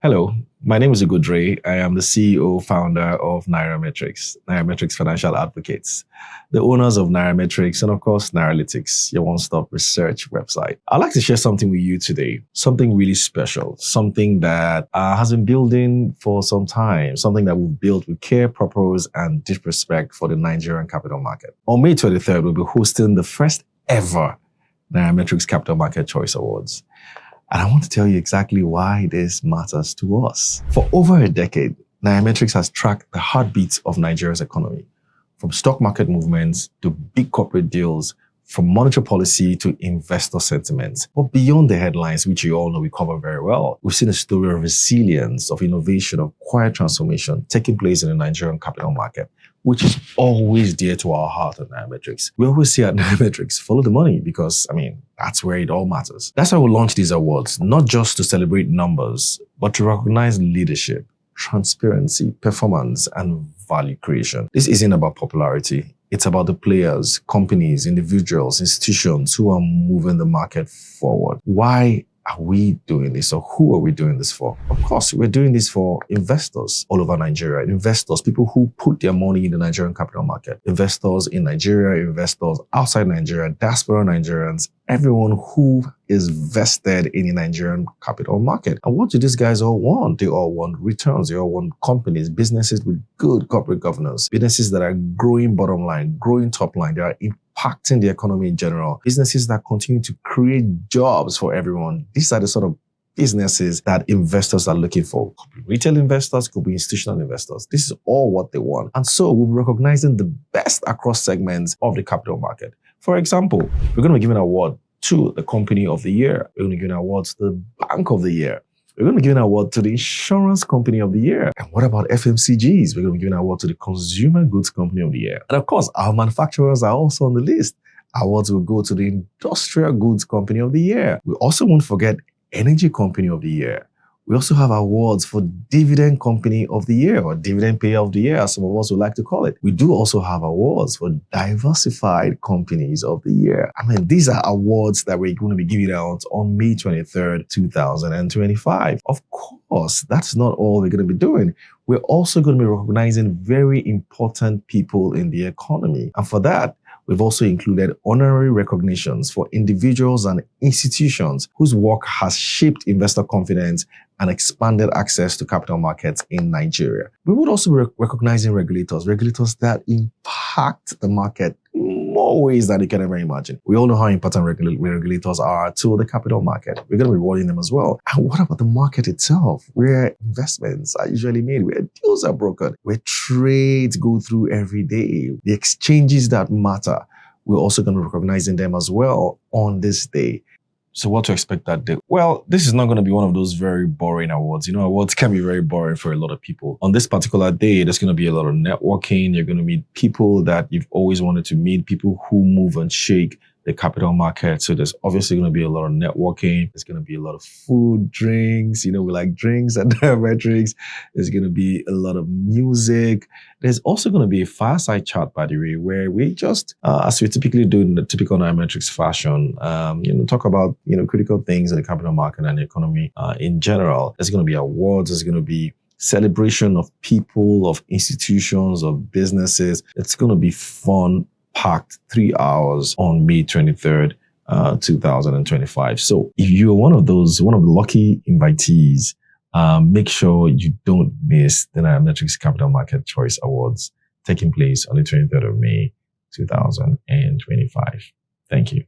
Hello, my name is Ugudre. I am the CEO founder of Nairametrics, Nairametrics Financial Advocates, the owners of Nairametrics, and of course, Nairalytics, your one-stop research website. I'd like to share something with you today, something really special, something that has been building for some time, something that we've built with care, purpose, and deep respect for the Nigerian capital market. On May 23rd, we'll be hosting the first ever Nairametrics Capital Market Choice Awards. And I want to tell you exactly why this matters to us. For over a decade, Nairametrics has tracked the heartbeats of Nigeria's economy, from stock market movements to big corporate deals, from monetary policy to investor sentiments. But beyond the headlines, which you all know we cover very well, we've seen a story of resilience, of innovation, of quiet transformation taking place in the Nigerian capital market, which is always dear to our heart at Nairametrics. We always say at Nairametrics, follow the money because, that's where it all matters. That's why we launch these awards, not just to celebrate numbers, but to recognize leadership, transparency, performance, and value creation. This isn't about popularity. It's about the players, companies, individuals, institutions who are moving the market forward. Why are we doing this, or who are we doing this for? Of course, we're doing this for investors all over Nigeria. Investors, people who put their money in the Nigerian capital market. Investors in Nigeria, investors outside Nigeria, diaspora Nigerians, everyone who is vested in the Nigerian capital market. And what do these guys all want? They all want returns. They all want companies, businesses with good corporate governance, businesses that are growing bottom line, growing top line. They are impacting the economy in general. Businesses that continue to create jobs for everyone. These are the sort of businesses that investors are looking for. Could be retail investors, could be institutional investors. This is all what they want. And so we're recognizing the best across segments of the capital market. For example, we're going to be giving an award to the company of the year. We're going to be giving an award to the bank of the year. We're going to be giving an award to the insurance company of the year. And what about FMCGs? We're going to be giving an award to the consumer goods company of the year. And of course, our manufacturers are also on the list. Awards will go to the industrial goods company of the year. We also won't forget energy company of the year. We also have awards for dividend company of the year, or dividend payer of the year, as some of us would like to call it. We do also have awards for diversified companies of the year. These are awards that we're going to be giving out on May 23rd, 2025. Of course, that's not all we're going to be doing. We're also going to be recognizing very important people in the economy. And for that, we've also included honorary recognitions for individuals and institutions whose work has shaped investor confidence and expanded access to capital markets in Nigeria. We would also be recognizing regulators that impact the market in more ways than you can ever imagine. We all know how important regulators are to the capital market. We're going to be rewarding them as well. And what about the market itself, where investments are usually made, where deals are brokered, where trades go through every day, the exchanges that matter? We're also going to be recognizing them as well on this day. So what to expect that day? Well, this is not going to be one of those very boring awards. Awards can be very boring for a lot of people. On this particular day, there's going to be a lot of networking. You're going to meet people that you've always wanted to meet, people who move and shake the capital market. So there's obviously going to be a lot of networking. There's going to be a lot of food, drinks. We like drinks at Nairametrics. There's going to be a lot of music. There's also going to be a fireside chat, by the way, where we just, as we typically do in the typical Nairametrics fashion, talk about, critical things in the capital market and the economy in general. There's going to be awards. There's going to be celebration of people, of institutions, of businesses. It's going to be fun, packed 3 hours on May 23rd, 2025. So if you're one of the lucky invitees, make sure you don't miss the Nairametrics Capital Market Choice Awards taking place on the 23rd of May, 2025. Thank you.